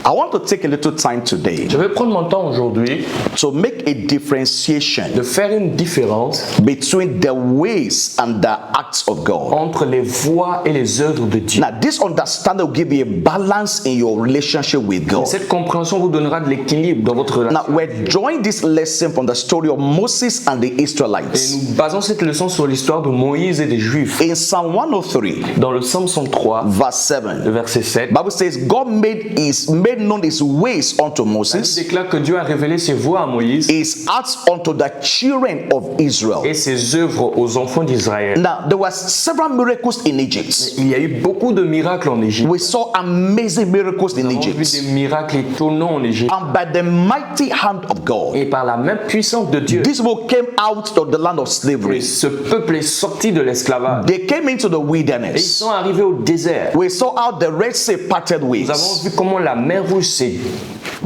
I want to take a little time today Je vais prendre mon temps aujourd'hui to make a differentiation de faire une différence between the ways and the acts of God. entre les voies et les œuvres de Dieu. Now, this understanding will give you a balance in your relationship with God. Cette compréhension vous donnera de l'équilibre dans votre relation. Now, we're drawing this lesson from the story of Moses and the Et Israelites. nous basons cette leçon sur l'histoire de Moïse et des Juifs. In Psalm 103, Dans le Psaume 103, verse le 7, verset 7, Bible says God made known his ways unto il Moses, déclare que Dieu a révélé ses voies à Moïse his acts unto the children of Israel. et ses œuvres aux enfants d'Israël. Now, there was several miracles in Egypt. Il y a eu beaucoup de miracles en Égypte. We saw amazing miracles in Nous avons vu Egypt. des miracles étonnants en Égypte. And by the mighty hand of God, Et par la même puissance de Dieu, these people came out of the land of slavery. ce peuple est sorti de l'esclavage. They came into the Et ils wilderness. sont arrivés au désert. We saw how the Red Sea parted Nous ways. avons vu comment la mer Rouge s'est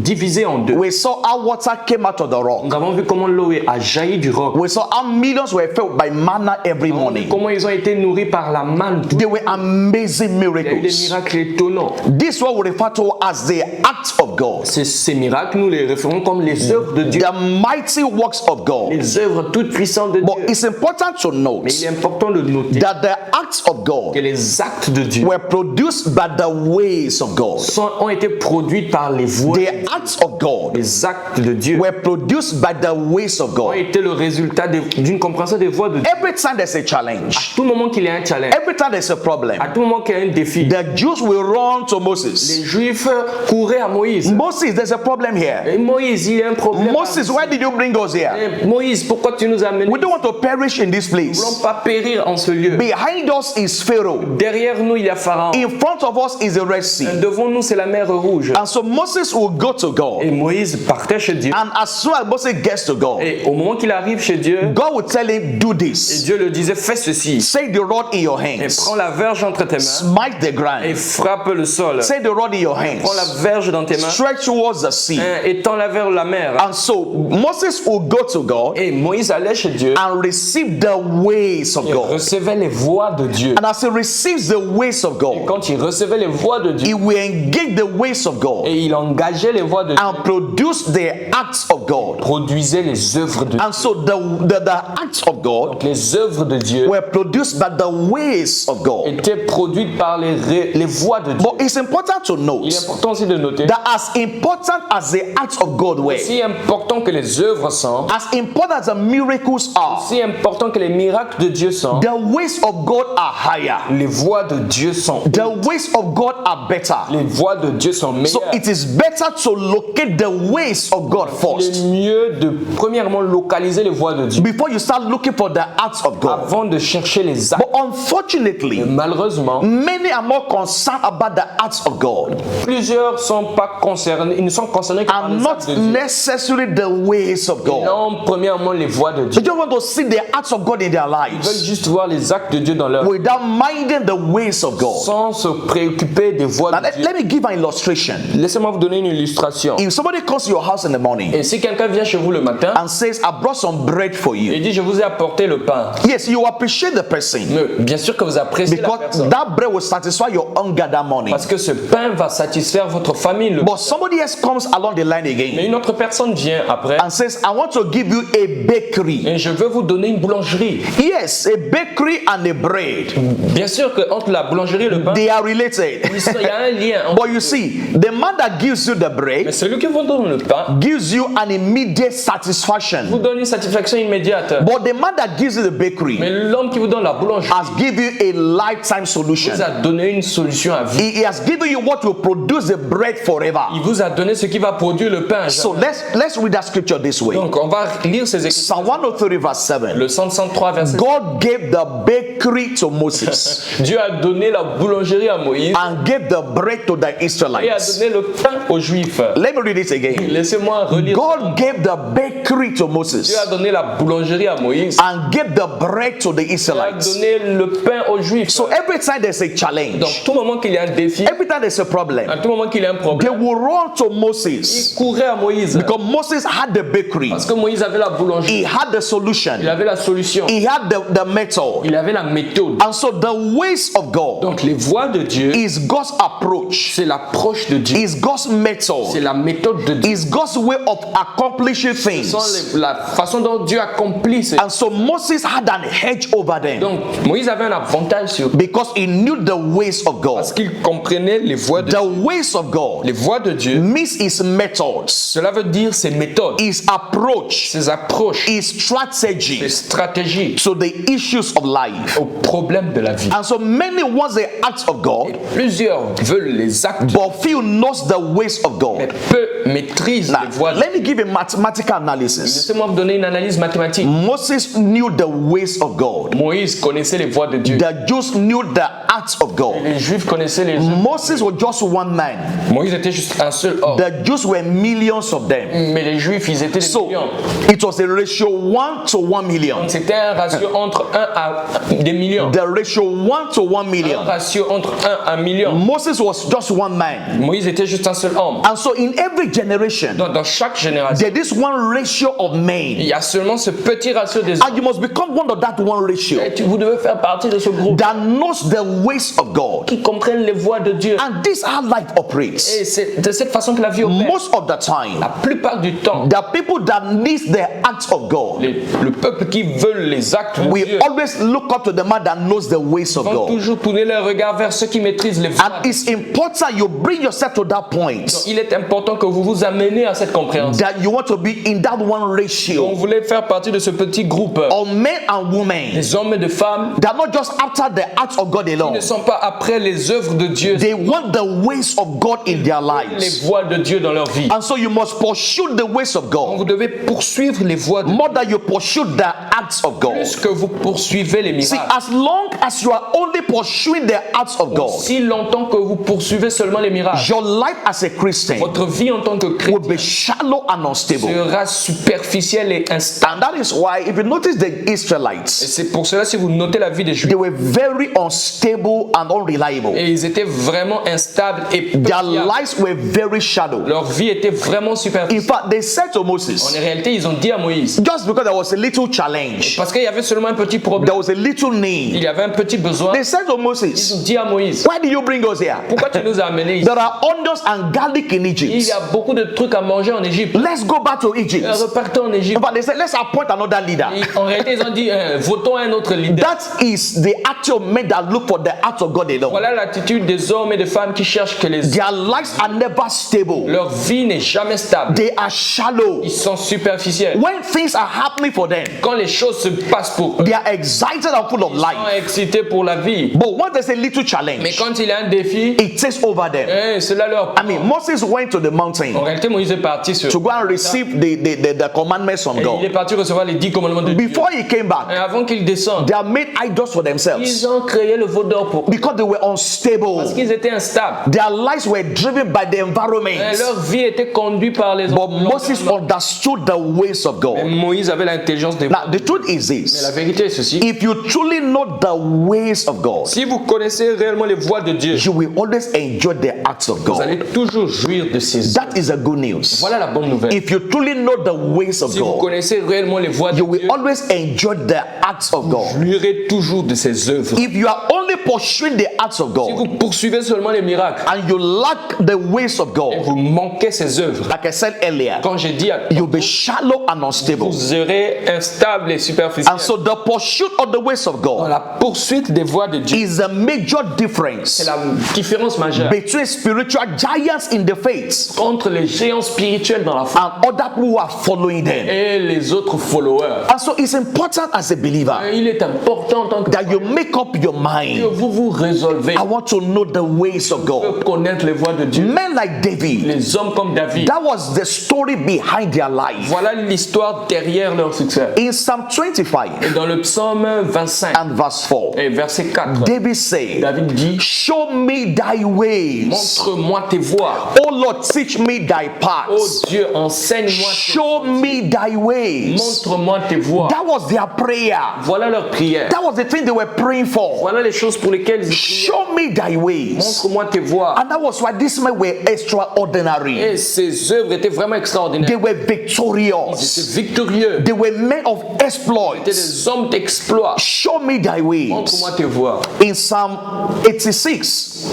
divisée en deux. We saw how water came out of the rock. Nous avons vu comment l'eau a jailli du roc. We saw how millions were fed by manna every Nous avons vu morning. comment ils ont été nourris par la manne. They were amazing Il y a eu des miracles. miracles étonnants. This is what we refer to as the acts of God, Ces miracles, nous les référons comme les œuvres de Dieu. the mighty works of God. Les œuvres toutes puissantes de But Dieu. it's important to Mais note il est important de noter that the acts of que God les actes de Dieu were produced by the ways of God. ont été produits par les voies. The acts of God Les actes de Dieu were produced by the ways of ont God. été le résultat d'une compréhension des voies de Dieu. Every time there's a À challenge, tout moment qu'il y a un challenge, every time there's a problem, à tout moment qu'il y a un défi, the Jews will run to les Moses. Juifs couraient à Moïse. Moses, there's a problem here. Et Moïse, il y a un problème. Moses, why did you bring us here? Eh, Moïse, pourquoi tu nous as amenés? We don't want to perish in this Nous ne place. voulons pas périr en ce lieu. Behind us is Pharaoh. Derrière nous, il y a Pharaon. In front of us is the Red Sea. Devant nous, c'est la mer Rouge. And so Moses will go to God. Et Moïse partait chez Dieu. And as soon as Moses gets to God, Et au moment qu'il arrive chez Dieu, God will tell him, do et this. Dieu le disait, fais ceci. Take the rod in your Et hands. prends la verge entre tes mains Smite the et ground. frappe le sol. Take the rod in your Prends la hands. verge dans tes mains Stretch towards the sea. et tends-la vers la mer. And so Moses will go to God Et Moïse allait chez Dieu and receive the ways of et God. recevait les voies de Dieu. And as he receives the ways of God, Quand il recevait les voies de he Dieu will engage the ways of God et il engageait les voies de Dieu, and produce the acts of God. produisait les œuvres de Dieu. And so the acts of God Les œuvres de Dieu were produced by the ways of God. étaient produites par les voies de Dieu. But it's important to Il est note important aussi de noter, that as important as the acts of God were, si important que les œuvres sont, as important as the miracles are, si important que les miracles de Dieu sont, the ways of God are higher. les voies de Dieu sont, The ways of God are better. les voies de Dieu sont So meilleures. it is better to locate the ways of God Il est first mieux de premièrement localiser les voies de Dieu before you start looking for the acts of God. avant de chercher les actes. But unfortunately, Malheureusement, many are more concerned about the acts of God plusieurs sont pas concernés, ils ne sont concernés que par and les actes not de Dieu. necessarily the ways of God. Non, premièrement les voies de They Dieu. just want to see the acts of God in their Ils veulent lives juste voir les actes de Dieu dans leur vie, without minding the ways of God. sans se préoccuper des voies Now, de let, Dieu. let me give an illustration. Laissez-moi vous donner une illustration. If somebody comes to your house in the morning Et si quelqu'un vient chez vous le matin and says, I brought some bread for et you, dit je vous ai apporté le pain, yes, you appreciate the person mais bien sûr que vous appréciez la because personne that bread will satisfy your hunger that morning. parce que ce pain va satisfaire votre famille. But somebody else comes along the line Mais again une autre personne vient après and says, I want to give you a bakery. et je veux vous donner une boulangerie. Yes, a bakery and a bread. Bien sûr que entre la boulangerie et le pain, They are related. il y a un lien. But you see, the man that gives you the Mais bread celui qui vous donne le pain gives you an immediate vous satisfaction. donne une satisfaction immédiate. But the man that gives you the bakery Mais l'homme qui vous donne la boulangerie has given you a lifetime solution. vous a donné une solution à vie. He has given you what will produce the bread forever. Il vous a donné ce qui va produire le pain. So let's read that scripture this way. Donc on va lire ces écritures. Psalm 103 verse 7. Le 133 verset. God gave the bakery to Moses Dieu a donné la boulangerie à Moïse and gave the bread to the et a Israelites. donné le pain aux Juifs. Let me read it again. Laissez-moi relire. God gave the bakery to Dieu Moses a donné la boulangerie à Moïse Moïse. and gave the bread to the Il a Israelites. donné le pain aux Juifs. So every time there's a Donc, challenge, tout moment qu'il y a un défi, every time there's a à problem, tout moment qu'il y a un they problème, will run to il Moses courait à Moïse. because Moses had the bakery, Parce que Moïse avait la boulangerie, he had the il solution, avait la solution, he had the method. il avait la méthode. And so the ways of God Donc, les voies de Dieu, is God's approach, c'est l'approche de Dieu, is God's c'est method, la méthode de Dieu. is God's way of accomplishing Ce things. sont la façon dont Dieu accomplit ces. And so Moses had an hedge over them Donc, Moïse avait un avantage sur eux because he knew the ways of God. parce qu'il comprenait les voies de The ways of God Les voies de Dieu, means his methods, cela veut dire ses méthodes, his approach, ses approches, his ses strategy stratégies to the issues of life. aux problèmes de la vie. And so many want the acts of God, Plusieurs veulent les actes, but few knows the ways of mais God. peu maîtrisent Now, les voies de Dieu. let me give a mathematical analysis. Laissez-moi vous donner une analyse mathématique. Moses knew the ways of God. Moïse connaissait les voies de Dieu. The Jews knew the acts of God. Les Juifs connaissaient les. Moses was just one man. Moïse était juste un seul homme. The Jews were millions of them. Mais les Juifs, ils étaient des So millions. it was a ratio 1 to 1 million. Donc c'était un ratio entre 1 à des millions. The ratio 1 to 1 Un million. ratio entre 1 à 1 million. Moses was just one man. Moïse était juste un seul homme. And so in every generation, Dans chaque génération, there is one ratio of il men. y a seulement ce petit ratio des hommes. And you must become one of that one ratio Et vous devez faire partie de ce groupe that knows the ways of God. qui comprennent les voies de Dieu. And this is how life operates. Et c'est de cette façon que la vie opère. Most of the time, La plupart du temps, the people that need the acts of God, le peuple qui veut les actes de we Dieu always look up to the man that knows the ways of vont God. toujours tourner leur regard vers ceux qui maîtrisent les voies. And it's important you bring yourself to that point Il est important que vous vous amenez à cette compréhension. that you want to be in that one On ratio voulait faire partie de ce petit groupe of men and women des hommes et de femmes that are not just after the acts of God qui alone. ne sont pas après les œuvres de Dieu, They want the ways of God in their les lives. voies de Dieu dans leur vie. And so you must pursue the ways of God Vous devez poursuivre les voies de Dieu more than you pursue the acts of God. plus que vous poursuivez les See, miracles. as long as you are only pursuing the acts of God, Si longtemps que vous poursuivez seulement les miracles, your life as a Christian votre vie en tant que will chrétien be shallow and unstable. sera superficielle et instable. And that is why, if you notice the Et Israelites, c'est pour cela, si vous notez la vie des Juifs, they were very unstable and unreliable. et ils étaient vraiment instables et peu Their fiables. lives were very shallow. Leur vie était vraiment In superficielle. fact, they said to En Moses, réalité, ils ont dit à Moïse, just because there was a little challenge, parce qu'il y avait seulement un petit problème, there was a little il need, y avait un petit besoin, they said to ils Moses, ont dit à Moïse, why did you bring us here? pourquoi tu nous as amenés ici? There are onions and garlic in Il Egypt. y a beaucoup de trucs à manger en Égypte. Let's go back to Egypt. Repartons en Égypte. But they said, let's appoint another leader. En réalité, ils ont dit, votons un autre leader. That is the actual men that look for the acts of God alone. Voilà l'attitude des hommes et des femmes qui cherchent que Their lives are never stable. leur vie n'est jamais stable. They are shallow. Ils sont superficiels. When things are happening for them, Quand les choses se passent pour eux, they are excited and full of ils sont life. excités pour la vie. But when there's a little Mais challenge, quand il y a un défi, it takes over them. cela leur... I mean, Moses went to the En mountain réalité, Moïse est parti sur... to go and receive the commandments from Et il est God. parti recevoir les 10 commandements de Dieu. Before he came Et back, avant qu'il descende, they have made idols for themselves ils ont créé le veau d'or pour... because they were Parce unstable. qu'ils étaient instables. Their lives were driven by the Et environment. leur vie était conduite par les But Moses understood the ways of Et God. Moïse avait l'intelligence des... Now, the truth is Mais la this. vérité est ceci. If you truly know the ways of God, Si vous connaissez réellement les voies de Dieu, you will always enjoy the acts of vous allez God. toujours jouir de ces... That is the good news. Voilà la bonne nouvelle. If you truly know the ways of Si vous God, connaissez réellement les voies de you will Dieu, always enjoy the acts of vous God. jouirez toujours de ses œuvres. If you are only pursuing the acts of Si God vous poursuivez seulement les miracles and you lack the ways of et God, vous manquez ses œuvres, like I said earlier, quand j'ai dit, you'll be shallow and unstable. vous serez instable et superficiel. And so the pursuit of the ways of Dans God la poursuite des voies de Dieu, is a major c'est difference la différence majeure between spiritual giants in the faith entre les géants spirituels dans la foi and other people who are following them. et les autres followers. And so it's important as a believer Il est important en tant que that you make up your que mind. vous vous résolvez I want to know the ways of God. de connaître les voies de Dieu. Men like David, Les hommes comme David, that was the story behind their life. voilà l'histoire derrière leur succès. In Psalm 25 Et dans le psaume 25 and verse 4, et verset 4, David said, David dit, show me thy ways. montre-moi tes voies. Oh Lord, teach me thy Oh paths. Dieu, enseigne-moi tes Show me thy ways. montre-moi tes voies. voix. That was their prayer. Voilà leur prière. That was the thing they were praying for. Voilà les choses pour lesquelles ils priaient. Show me thy ways. Montre-moi tes voies. And that was why these men were extraordinary. Et ces œuvres étaient vraiment extraordinaires. They were Ils étaient victorious. victorieux. They were men of Ils exploits. étaient des hommes d'exploit. Show me thy ways. Montre-moi tes voies. In Psalm 86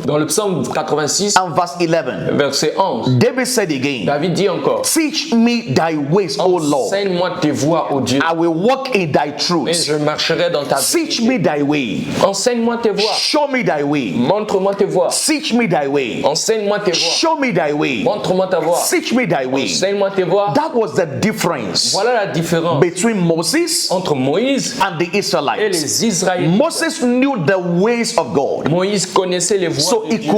Dans le psaume 86, and verse 11, verset 11, David said again, David dit encore, teach me thy ways, O Lord. enseigne-moi tes voies, ô Dieu, I will walk in thy et truth. je marcherai dans ta Teach vérité. me thy way. Enseigne-moi tes voies. Show me thy way. Montre-moi tes voies. Teach me thy way. Enseigne-moi tes voies. Show me thy way. Montre-moi ta voie. Teach me thy way. Enseigne-moi tes voies. That was the difference Voilà la différence between Moses entre Moïse and the et Israelites. les Israélites. Moses knew the ways of God, Moïse connaissait les voies so de Dieu.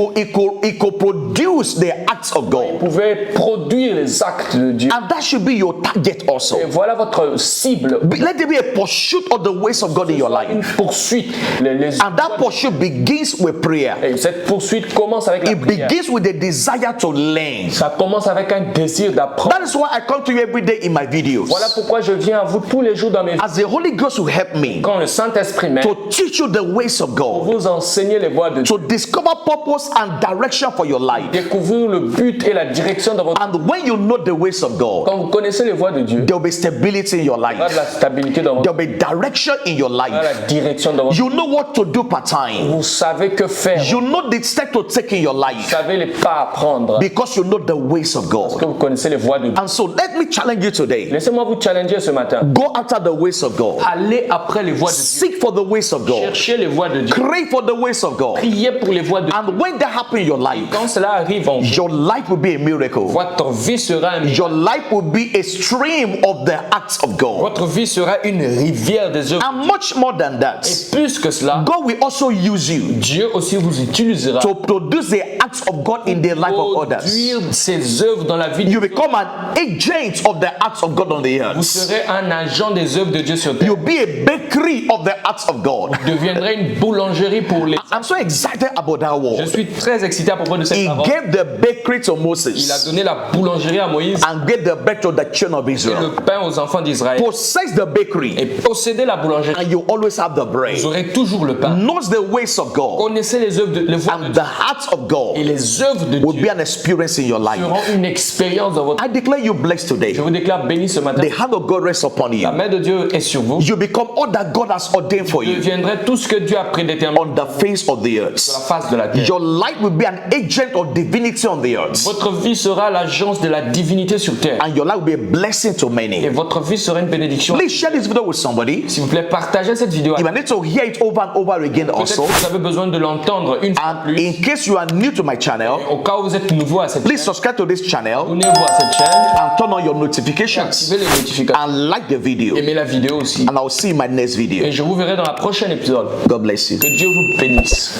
he could produce the acts of Il God. pouvait produire les actes de Dieu. And that should be your target also. Et voilà votre cible. Let there be a pursuit of the ways of God in your Une life. poursuite. And that pursuit begins with prayer. Et cette poursuite commence avec la It prière. begins with the desire to learn. Ça commence avec un désir d'apprendre. That is why I come to you every day in my videos. Voilà pourquoi je viens à vous tous les jours dans mes vies. As the Holy Ghost will help me Quand le Saint-Esprit m'aide to teach you the ways of pour God, vous enseigner les voies de Dieu. to discover purpose and direction for your life. Découvrir le but et la direction de votre vie. And when you know the ways of God, Quand vous connaissez les voies de Dieu, there will be stability in your il y aura de life. la stabilité dans votre There will be direction in your il y aura life. la direction dans votre You know what to do part time. Vous savez que faire. You know the step to take in your Vous life savez les pas à prendre. because you know the ways of Que God. vous connaissez les voies de Dieu. And so let me challenge you today. Laissez-moi vous challenger ce matin. Go after the ways of God. Allez après les voies de Dieu. Seek for the ways of God. Cherchez les voies de Dieu. Crave for the ways of God. Priez pour les voies de Dieu. And when that happens in your life, Quand cela arrive en vous, your life will be a miracle. votre vie sera un miracle. Your life will be a stream of the acts of God. Votre vie sera une rivière des œuvres. And much more than that, Et plus que cela, God will also use you Dieu aussi vous utilisera to produce the acts of God in the life of others. produire ses œuvres dans la vie de You become an agent of the acts of God on the Vous earth. serez un agent des œuvres de Dieu sur terre. You'll be a bakery of the acts of God. Vous deviendrez une boulangerie pour les... I'm so excited about that Je word. suis très excité à propos de cette He parole. gave the bakery to Il a Moses donné la boulangerie à Moïse and gave the bread to the children of et Israel. le pain aux enfants d'Israël. Possess the bakery Et possédez la boulangerie. and you always have the bread. Vous aurez toujours le pain. Knows the ways of God Connaissez les œuvres de, les voies de and Dieu. the heart of Et God les œuvres de will Dieu be an experience in your life. seront une expérience dans votre... I declare you blessed today. Je vous déclare béni ce matin. The hand of God rests upon La you. main de Dieu est sur vous. You become all that God has ordained for Vous you deviendrez tout ce que Dieu a prédéterminé on the face of the sur la earth. face de la terre. Your life will be an agent of divinity on the earth. Votre vie sera l'agence de la divinité sur terre. And your life will be a blessing to Et many. votre vie sera une bénédiction. Please share this video with somebody. S'il vous plaît, partagez cette vidéo. You might need to hear it over and over again Peut-être also. que vous avez besoin de l'entendre une fois And plus. in case you are new to my channel, Au cas où vous êtes nouveau à cette please chaîne, subscribe to this channel abonnez-vous à cette chaîne, and turn on your notifications activez les notifications, and like the video. aimez la vidéo aussi. And I'll see you in my next Et video. je vous verrai dans la prochaine épisode. God bless you. Que Dieu vous bénisse.